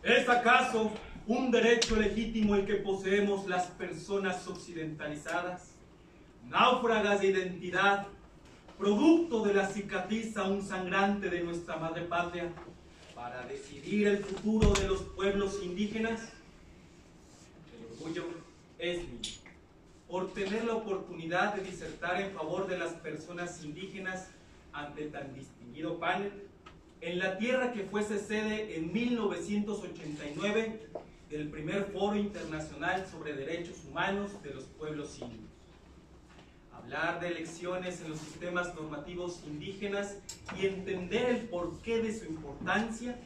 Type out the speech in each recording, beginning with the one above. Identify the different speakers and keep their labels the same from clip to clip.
Speaker 1: ¿Es acaso un derecho legítimo el que poseemos las personas occidentalizadas, náufragas de identidad, producto de la cicatriz aún sangrante de nuestra madre patria, para decidir el futuro de los pueblos indígenas? El orgullo es mío por tener la oportunidad de disertar en favor de las personas indígenas ante tan distinguido panel, en la tierra que fuese sede en 1989 del primer Foro Internacional sobre Derechos Humanos de los Pueblos Indios. Hablar de elecciones en los sistemas normativos indígenas y entender el porqué de su importancia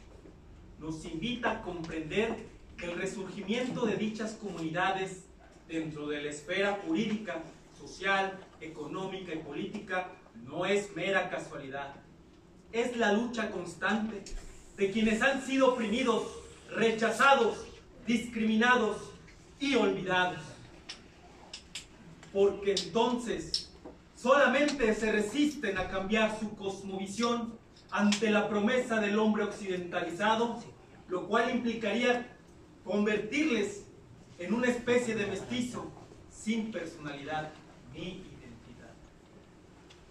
Speaker 1: nos invita a comprender que el resurgimiento de dichas comunidades dentro de la esfera jurídica, social, económica y política no es mera casualidad. Es la lucha constante de quienes han sido oprimidos, rechazados, discriminados y olvidados. Porque entonces solamente se resisten a cambiar su cosmovisión ante la promesa del hombre occidentalizado, lo cual implicaría convertirles en una especie de mestizo sin personalidad ni identidad.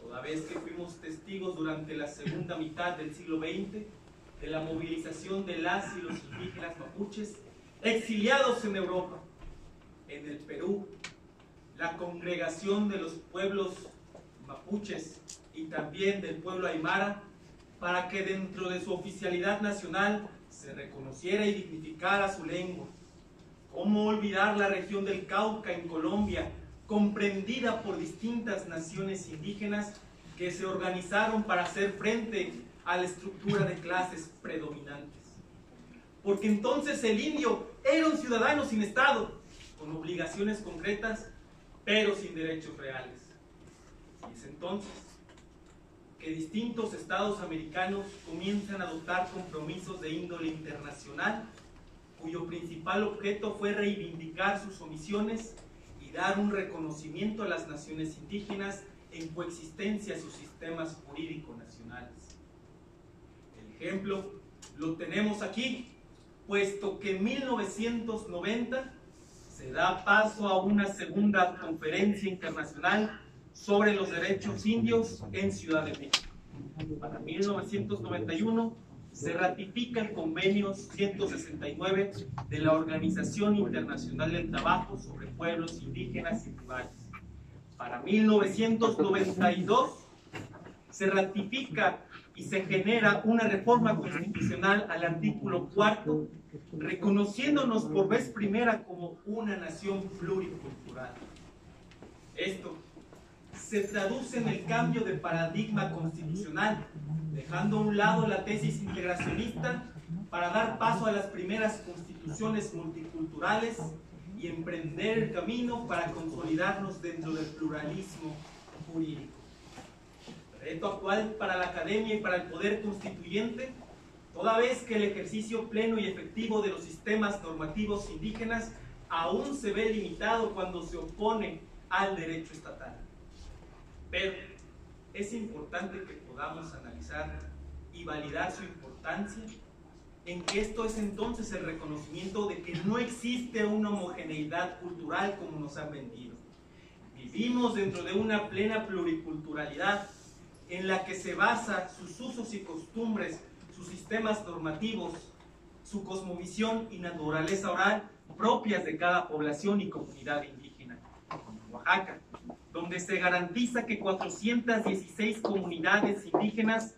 Speaker 1: Toda vez que fuimos testigos durante la segunda mitad del siglo XX de la movilización de las y los indígenas mapuches exiliados en Europa, en el Perú, la congregación de los pueblos mapuches y también del pueblo aymara, para que dentro de su oficialidad nacional se reconociera y dignificara su lengua. ¿Cómo olvidar la región del Cauca en Colombia, comprendida por distintas naciones indígenas que se organizaron para hacer frente a la estructura de clases predominantes? Porque entonces el indio era un ciudadano sin Estado, con obligaciones concretas, pero sin derechos reales. Y es entonces que distintos estados americanos comienzan a adoptar compromisos de índole internacional, cuyo principal objeto fue reivindicar sus omisiones y dar un reconocimiento a las naciones indígenas en coexistencia a sus sistemas jurídicos nacionales. El ejemplo lo tenemos aquí, puesto que en 1990 se da paso a una segunda conferencia internacional sobre los derechos indios en Ciudad de México. Para 1991 se ratifica el convenio 169 de la Organización Internacional del Trabajo sobre Pueblos Indígenas y Tribales. Para 1992 se ratifica y se genera una reforma constitucional al artículo 4, reconociéndonos por vez primera como una nación pluricultural. Esto se traduce en el cambio de paradigma constitucional, dejando a un lado la tesis integracionista para dar paso a las primeras constituciones multiculturales y emprender el camino para consolidarnos dentro del pluralismo jurídico. Reto actual para la academia y para el poder constituyente, toda vez que el ejercicio pleno y efectivo de los sistemas normativos indígenas aún se ve limitado cuando se opone al derecho estatal. Pero es importante que podamos analizar y validar su importancia, en que esto es entonces el reconocimiento de que no existe una homogeneidad cultural como nos han vendido. Vivimos dentro de una plena pluriculturalidad en la que se basa sus usos y costumbres, sus sistemas normativos, su cosmovisión y naturaleza oral propias de cada población y comunidad indígena. En Oaxaca, donde se garantiza que 416 comunidades indígenas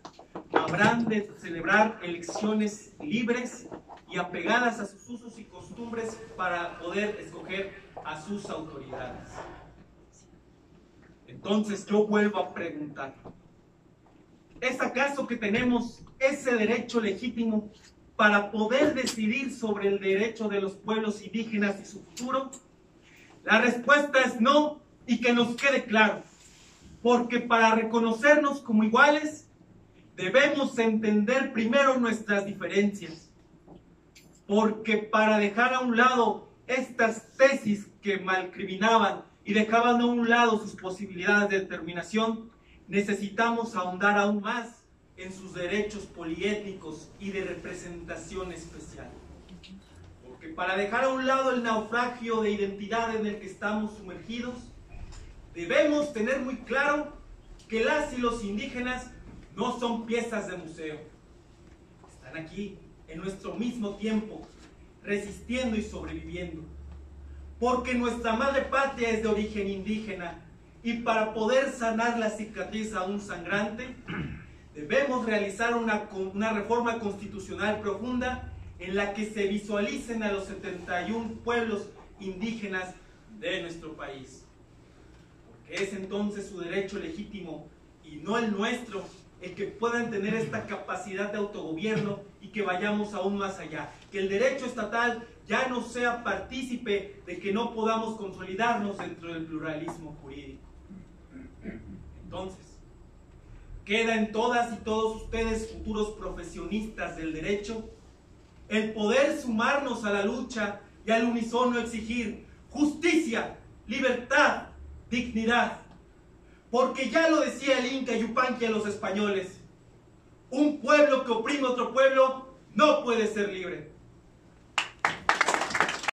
Speaker 1: habrán de celebrar elecciones libres y apegadas a sus usos y costumbres para poder escoger a sus autoridades. Entonces yo vuelvo a preguntar, ¿es acaso que tenemos ese derecho legítimo para poder decidir sobre el derecho de los pueblos indígenas y su futuro? La respuesta es no, y que nos quede claro, porque para reconocernos como iguales debemos entender primero nuestras diferencias, porque para dejar a un lado estas tesis que malcriminaban y dejaban a un lado sus posibilidades de determinación, necesitamos ahondar aún más en sus derechos poliétnicos y de representación especial. Porque para dejar a un lado el naufragio de identidad en el que estamos sumergidos, debemos tener muy claro que las y los indígenas no son piezas de museo. Están aquí, en nuestro mismo tiempo, resistiendo y sobreviviendo. Porque nuestra madre patria es de origen indígena y para poder sanar la cicatriz aún sangrante, debemos realizar una reforma constitucional profunda en la que se visualicen a los 71 pueblos indígenas de nuestro país. Porque es entonces su derecho legítimo y no el nuestro el que puedan tener esta capacidad de autogobierno y que vayamos aún más allá. Que el derecho estatal ya no sea partícipe de que no podamos consolidarnos dentro del pluralismo jurídico. Entonces, queda en todas y todos ustedes, futuros profesionistas del derecho, el poder sumarnos a la lucha y al unísono exigir justicia, libertad, dignidad. Porque ya lo decía el Inca Yupanqui a los españoles, un pueblo que oprime a otro pueblo no puede ser libre.